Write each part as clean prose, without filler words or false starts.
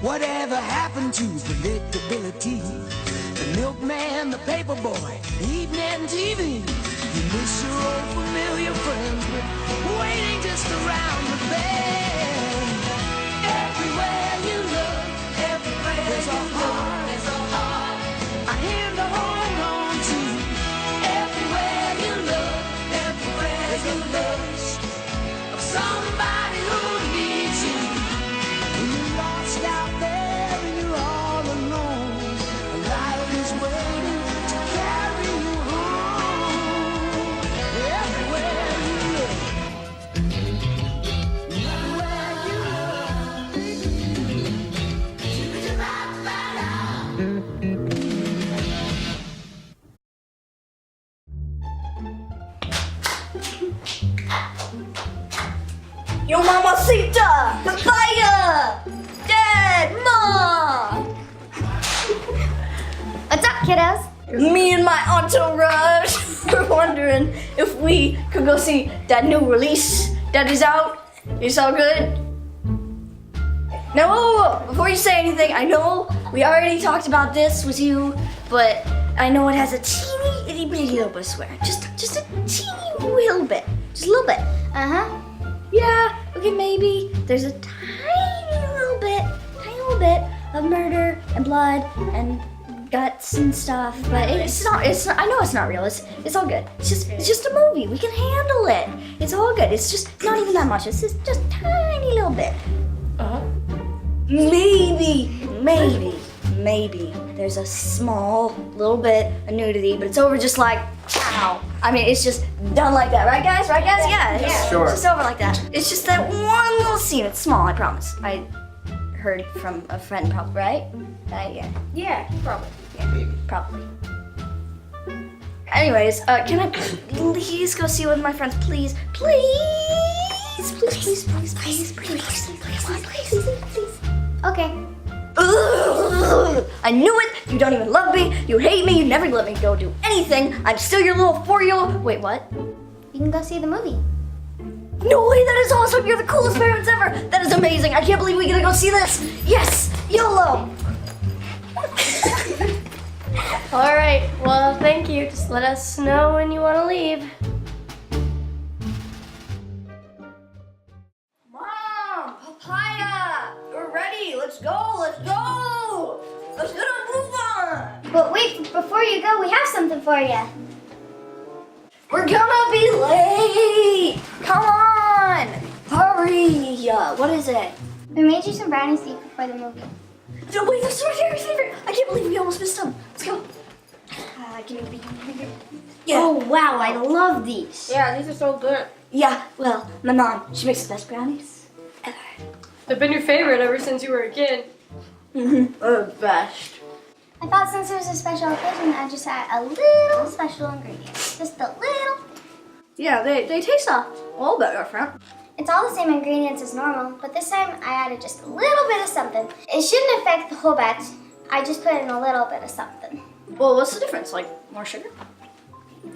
Whatever happened to predictability? The milkman, the paper boy, evening TV. You miss your old familiar friends, but waiting just around the bend. Everywhere you look, there's a heart, a hand to hold on to. Everywhere you look, there's a lust of somebody who needs you. When you're lost out there and you're all alone, life is waiting to carry you home. Everywhere you look, everywhere you Yo mamacita! Papaya! Dad! Mom! What's up, kiddos? Me and my entourage were wondering if we could go see that new release that is out. It's all good. Now, whoa. Before you say anything, I know we already talked about this with you, but I know it has a teeny itty bitty little bit of swearing. Just a teeny little bit. Just a little bit. Uh-huh. Yeah, okay, maybe there's a tiny little bit of murder and blood and guts and stuff, but it's not, I know it's not real, it's all good. It's just a movie, we can handle it. It's all good, it's not even that much, it's just a tiny little bit. Maybe there's a small little bit of nudity, but it's over just like, ow. I mean, it's just done like that, right guys? Right guys? Yeah. Sure. It's just over like that. It's just that one little scene. It's small, I promise. I heard from a friend, probably, right? Yeah, probably. Yeah, probably. Anyways, can I please go see it with my friends? Please. Okay. Ugh, I knew it! You don't even love me, you hate me, you never let me go do anything. I'm still your little 4-year-old. Wait, what? You can go see the movie. No way, that is awesome! You're the coolest parents ever! That is amazing! I can't believe we get to go see this! Yes! YOLO! Alright, well, thank you. Just let us know when you want to leave. Mom! Papaya! We're ready! Let's go! Let's get our move on! But wait, before you go, we have something for you. We're gonna be late! Come on! Hurry! What is it? We made you some brownies to eat before the movie. No, wait, this is my very favorite! I can't believe we almost missed them. Let's go. Give me. Yeah. Oh, wow, I love these. Yeah, these are so good. Yeah, well, my mom, she makes the best brownies ever. They've been your favorite ever since you were a kid. The best. I thought since it was a special occasion, I'd just add a little special ingredient. Just a little. Yeah, they taste a little bit different. It's all the same ingredients as normal, but this time I added just a little bit of something. It shouldn't affect the whole batch. I just put in a little bit of something. Well, what's the difference? Like, more sugar?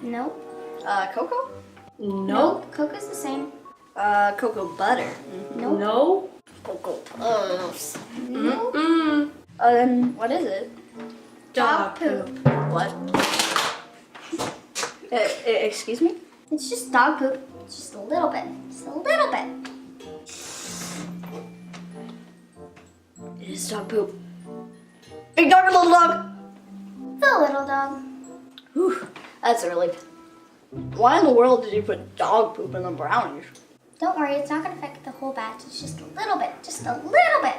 Nope. Cocoa? Nope. Cocoa's the same. Cocoa butter. Nope. No. Cocoa puffs. Nope. Then what is it? Dog poop. What? Excuse me? It's just dog poop. It's just a little bit. Just a little bit. It is dog poop. Big dog or little dog? The little dog. Whew, that's a relief. Why in the world did you put dog poop in the brownies? Don't worry, it's not going to affect the whole batch. It's just a little bit. Just a little bit.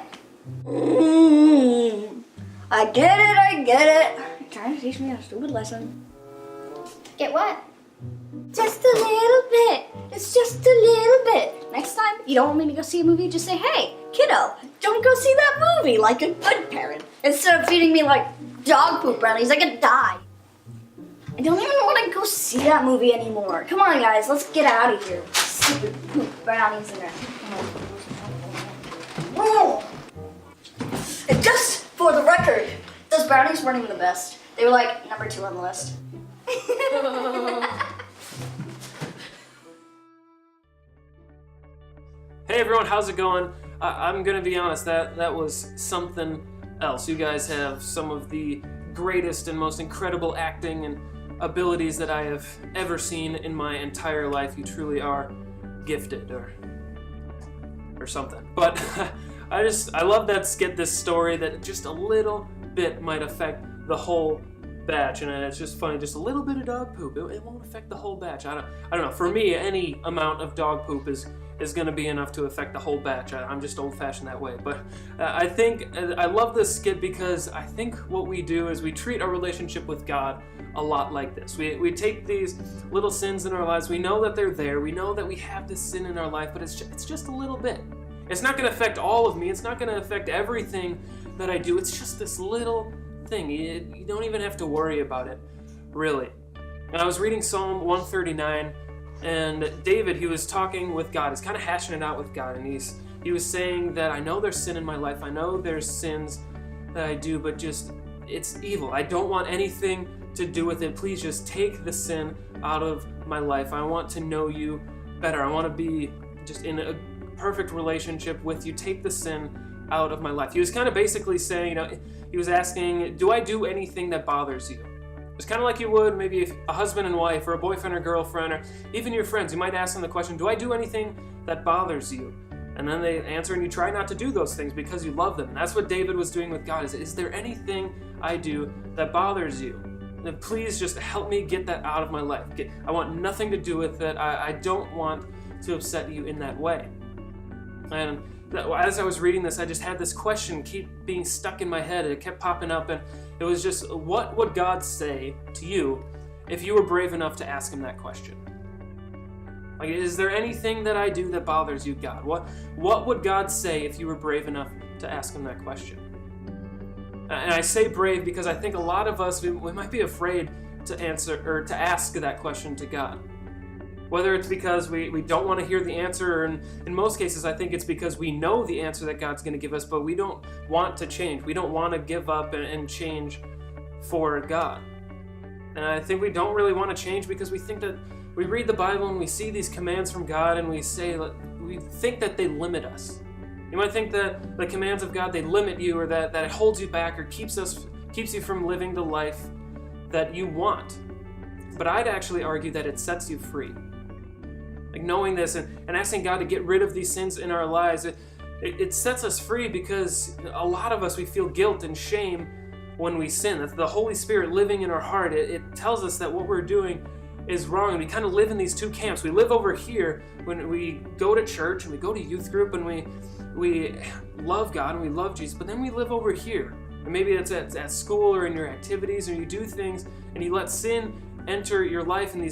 I get it. You're trying to teach me a stupid lesson. Get what? Just a little bit. It's just a little bit. Next time, you don't want me to go see a movie, just say, hey, kiddo, don't go see that movie like a good parent. Instead of feeding me like dog poop brownies, I could die. I don't even want to go see that movie anymore. Come on, guys, let's get out of here. Stupid poop brownies in there. And just for the record, those brownies weren't even the best. They were like number 2 on the list. Hey everyone, how's it going? I'm gonna be honest, that was something else. You guys have some of the greatest and most incredible acting and abilities that I have ever seen in my entire life. You truly are gifted, or something. But I love that skit, this story, that just a little bit might affect the whole batch, and it's just funny. Just a little bit of dog poop, it won't affect the whole batch. I don't know. For me, any amount of dog poop is going to be enough to affect the whole batch. I'm just old-fashioned that way. But I think I love this skit because I think what we do is we treat our relationship with God a lot like this. We take these little sins in our lives. We know that they're there. We know that we have this sin in our life, but it's just a little bit. It's not going to affect all of me. It's not going to affect everything that I do. It's just this little thing. You don't even have to worry about it, really. And I was reading Psalm 139, and David, he was talking with God. He's kind of hashing it out with God, and he was saying that I know there's sin in my life. I know there's sins that I do, but just it's evil. I don't want anything to do with it. Please just take the sin out of my life. I want to know you better. I want to be just in a perfect relationship with you. Take the sin out of my life. He was kind of basically saying, he was asking, do I do anything that bothers you? It's kind of like you would maybe if a husband and wife, or a boyfriend or girlfriend, or even your friends. You might ask them the question, do I do anything that bothers you? And then they answer, and you try not to do those things because you love them. And that's what David was doing with God. Is there anything I do that bothers you? And please just help me get that out of my life. I want nothing to do with it. I don't want to upset you in that way. And as I was reading this, I just had this question keep being stuck in my head. It kept popping up, and it was just, what would God say to you if you were brave enough to ask him that question? Like, is there anything that I do that bothers you, God? What would God say if you were brave enough to ask him that question? And I say brave because I think a lot of us, we might be afraid to answer or to ask that question to God. Whether it's because we don't want to hear the answer, or in most cases I think it's because we know the answer that God's going to give us, but we don't want to change. We don't want to give up and change for God. And I think we don't really want to change because we think that we read the Bible and we see these commands from God, and we think that they limit us. You might think that the commands of God, they limit you, or that it holds you back, or keeps you from living the life that you want. But I'd actually argue that it sets you free. Like, knowing this and asking God to get rid of these sins in our lives, it sets us free, because a lot of us, we feel guilt and shame when we sin. That's the Holy Spirit living in our heart. It tells us that what we're doing is wrong, and we kind of live in these two camps. We live over here when we go to church and we go to youth group and we love God and we love Jesus, but then we live over here. And maybe it's at school or in your activities, or you do things and you let sin enter your life, and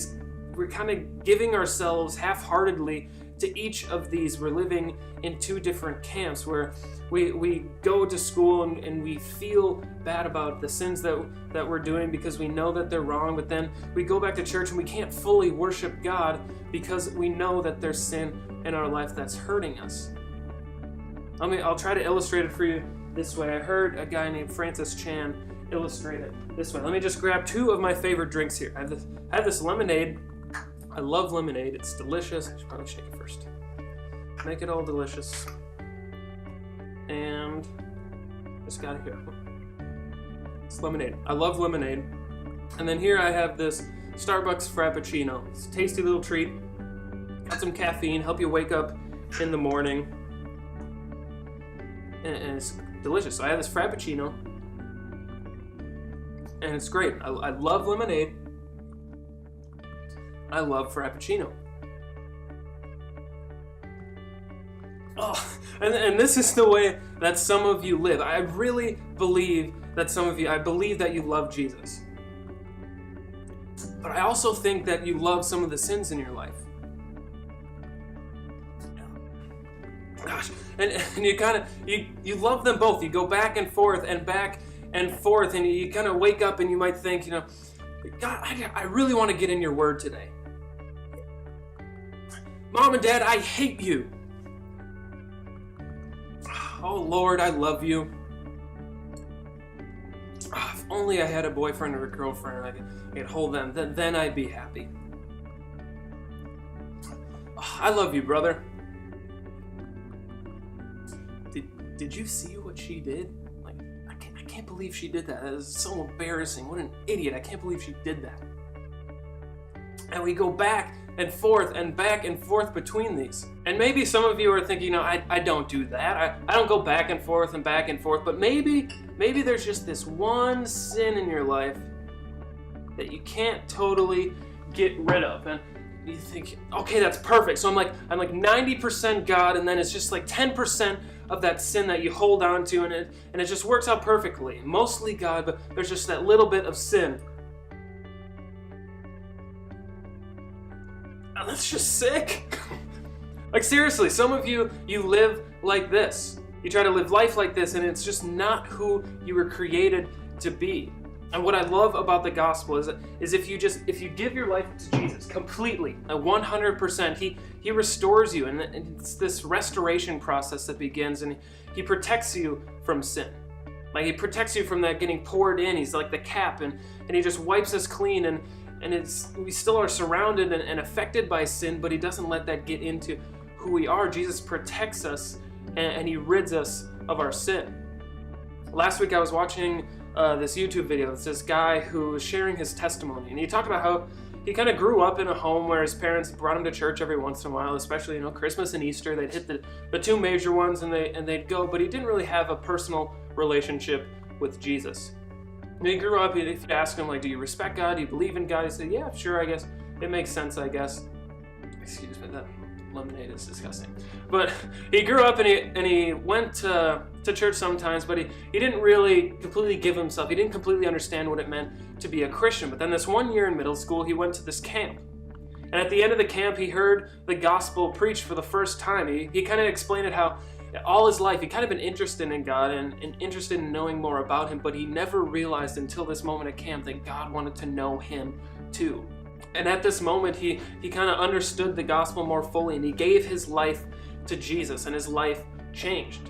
we're kind of giving ourselves half-heartedly to each of these. We're living in two different camps where we go to school and we feel bad about the sins that we're doing because we know that they're wrong, but then we go back to church and we can't fully worship God because we know that there's sin in our life that's hurting us. I'll try to illustrate it for you this way. I heard a guy named Francis Chan illustrate it this way. Let me just grab two of my favorite drinks here. I have this lemonade. I love lemonade. It's delicious. I should probably shake it first. Make it all delicious. And just got it here. It's lemonade. I love lemonade. And then here I have this Starbucks Frappuccino. It's a tasty little treat. Got some caffeine, help you wake up in the morning. And it's delicious. So I have this Frappuccino. And it's great. I love lemonade. I love Frappuccino. Oh, and this is the way that some of you live. I really believe that I believe that you love Jesus. But I also think that you love some of the sins in your life. Gosh, and you kind of, you love them both. You go back and forth, and you kind of wake up and you might think, God, I really want to get in your word today. Mom and Dad, I hate you. Oh Lord, I love you. If only I had a boyfriend or a girlfriend and I could hold them, then I'd be happy. I love you, brother. did you see what she did? Like, I can't believe she did that. That is so embarrassing. What an idiot. I can't believe she did that. And we go back and forth and back and forth between these. And maybe some of you are thinking, I don't do that. I don't go back and forth, but maybe there's just this one sin in your life that you can't totally get rid of. And you think, okay, that's perfect. So I'm like 90% God, and then it's just like 10% of that sin that you hold on to, and it just works out perfectly. Mostly God, but there's just that little bit of sin. And that's just sick. Like seriously, some of you live like this. You try to live life like this, and it's just not who you were created to be. And what I love about the gospel is if you give your life to Jesus completely, 100%, he restores you, and it's this restoration process that begins, and he protects you from sin. Like he protects you from that getting poured in. He's like the cap, and he just wipes us clean, and we still are surrounded and affected by sin, but he doesn't let that get into who we are. Jesus protects us, and he rids us of our sin. Last week I was watching this YouTube video. It's this guy who was sharing his testimony, and he talked about how he kind of grew up in a home where his parents brought him to church every once in a while, especially Christmas and Easter. They'd hit the two major ones, and they'd go, but he didn't really have a personal relationship with Jesus. And he grew up, if you ask him, like, do you respect God? Do you believe in God? He said, yeah, sure, I guess. It makes sense, I guess. Excuse me, that lemonade is disgusting. But he grew up, and he went to church sometimes, but he didn't really completely give himself. He didn't completely understand what it meant to be a Christian. But then this one year in middle school, he went to this camp. And at the end of the camp, he heard the gospel preached for the first time. He kind of explained it how all his life, he kind of been interested in God and interested in knowing more about him, but he never realized until this moment at camp that God wanted to know him too. And at this moment, he kind of understood the gospel more fully, and he gave his life to Jesus, and his life changed.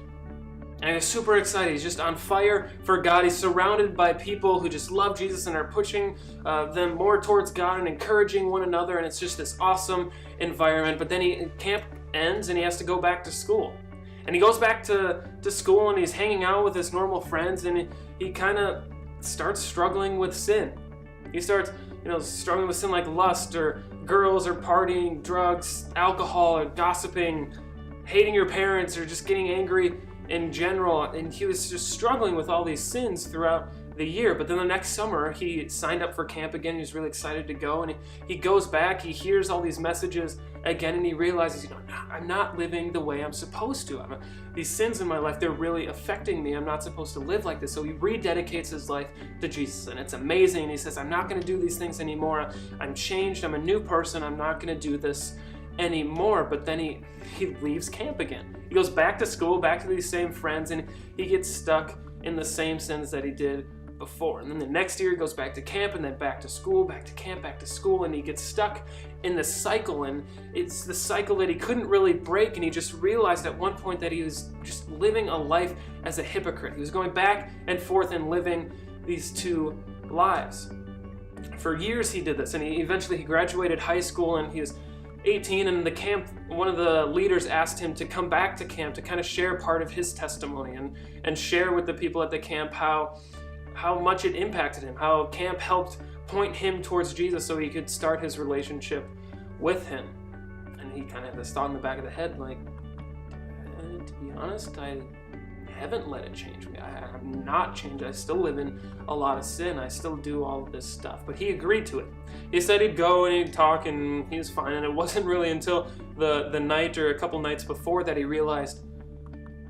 And he's super excited. He's just on fire for God. He's surrounded by people who just love Jesus and are pushing them more towards God and encouraging one another, and it's just this awesome environment. But then camp ends, and he has to go back to school. And he goes back to school, and he's hanging out with his normal friends, and he kind of starts struggling with sin. He starts, struggling with sin like lust, or girls, or partying, drugs, alcohol, or gossiping, hating your parents, or just getting angry in general. And he was just struggling with all these sins throughout the year. But then the next summer, he signed up for camp again. He was really excited to go, and he goes back, he hears all these messages again, and he realizes, I'm not living the way I'm supposed to. These sins in my life, they're really affecting me. I'm not supposed to live like this. So he rededicates his life to Jesus, and it's amazing. And he says, I'm not going to do these things anymore. I'm changed. I'm a new person. I'm not going to do this anymore. But then he leaves camp again. He goes back to school, back to these same friends, and he gets stuck in the same sins that he did before. And then the next year he goes back to camp, and then back to school, back to camp, back to school, and he gets stuck in this cycle, and it's the cycle that he couldn't really break. And he just realized at one point that he was just living a life as a hypocrite. He was going back and forth and living these two lives. For years he did this, and eventually he graduated high school, and he was 18, and the camp, one of the leaders asked him to come back to camp to kind of share part of his testimony and share with the people at the camp how much it impacted him, how camp helped point him towards Jesus so he could start his relationship with him. And he kind of had this thought in the back of the head, like, to be honest, I haven't let it change me. I'm not changed. I still live in a lot of sin. I still do all of this stuff. But he agreed to it. He said he'd go and he'd talk, and he was fine. And it wasn't really until the night or a couple nights before that he realized,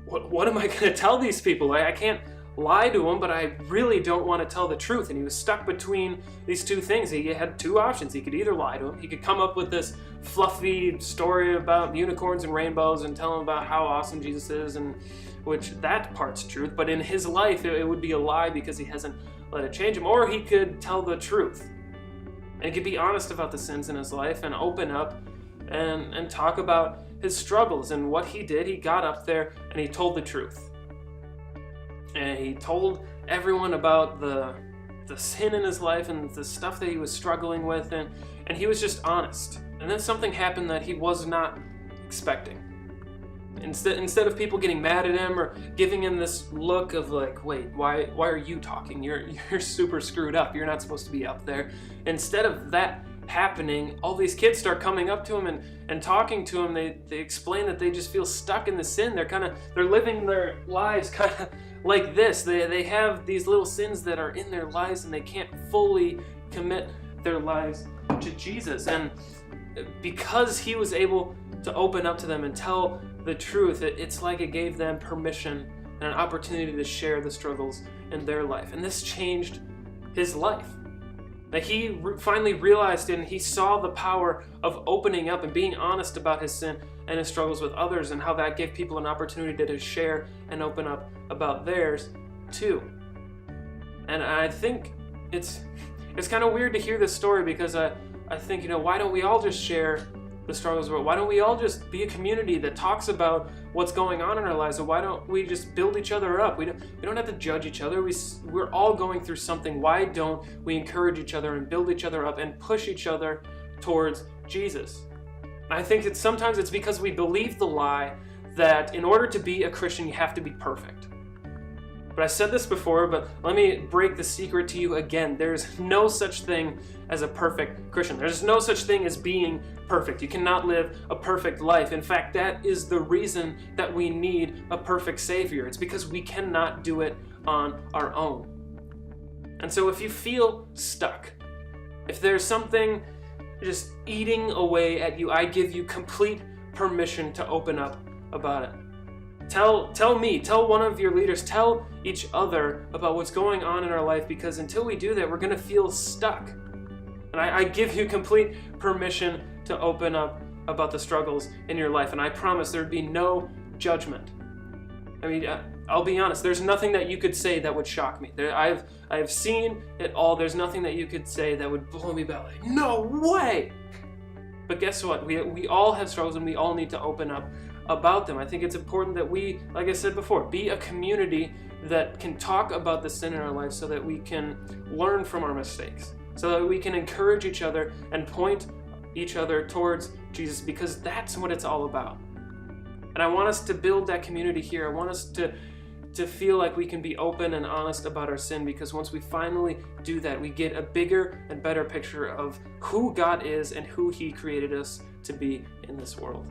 what am I going to tell these people? I can't lie to them, but I really don't want to tell the truth. And he was stuck between these two things. He had two options. He could either lie to them. He could come up with this fluffy story about unicorns and rainbows and tell them about how awesome Jesus is, and which that part's truth. But in his life, it would be a lie because he hasn't let it change him. Or he could tell the truth. And he could be honest about the sins in his life and open up and talk about his struggles and what he did. He got up there and he told the truth. And he told everyone about the sin in his life and the stuff that he was struggling with, and he was just honest. And then something happened that he was not expecting. Instead of people getting mad at him or giving him this look of like, wait, why are you talking? You're super screwed up. You're not supposed to be up there. Instead of that happening, all these kids start coming up to him and talking to him. They explain that they just feel stuck in the sin. They're living their lives kind of like this. They have these little sins that are in their lives and they can't fully commit their lives to Jesus. And because he was able to open up to them and tell the truth, it's like it gave them permission and an opportunity to share the struggles in their life. And this changed his life. That he finally realized and he saw the power of opening up and being honest about his sin and his struggles with others, and how that gave people an opportunity to share and open up about theirs too. And I think it's kind of weird to hear this story, because I think, why don't we all just share the struggles of it? Why don't we all just be a community that talks about what's going on in our lives? And why don't we just build each other up? We don't have to judge each other. We're all going through something. Why don't we encourage each other and build each other up and push each other towards Jesus? I think sometimes it's because we believe the lie that in order to be a Christian, you have to be perfect. But I said this before, but let me break the secret to you again. There's no such thing as a perfect Christian. There's no such thing as being perfect. You cannot live a perfect life. In fact, that is the reason that we need a perfect Savior. It's because we cannot do it on our own. And so if you feel stuck, if there's something just eating away at you, I give you complete permission to open up about it. Tell me, tell one of your leaders, tell each other about what's going on in our life, because until we do that, we're going to feel stuck. And I give you complete permission to open up about the struggles in your life, and I promise there'd be no judgment. I mean, I'll be honest, there's nothing that you could say that would shock me. I have seen it all. There's nothing that you could say that would blow me back. Like, no way! But guess what? We all have struggles, and we all need to open up about them. I think it's important that we, like I said before, be a community that can talk about the sin in our life so that we can learn from our mistakes, so that we can encourage each other and point each other towards Jesus, because that's what it's all about. And I want us to build that community here. I want us to feel like we can be open and honest about our sin, because once we finally do that, we get a bigger and better picture of who God is and who He created us to be in this world.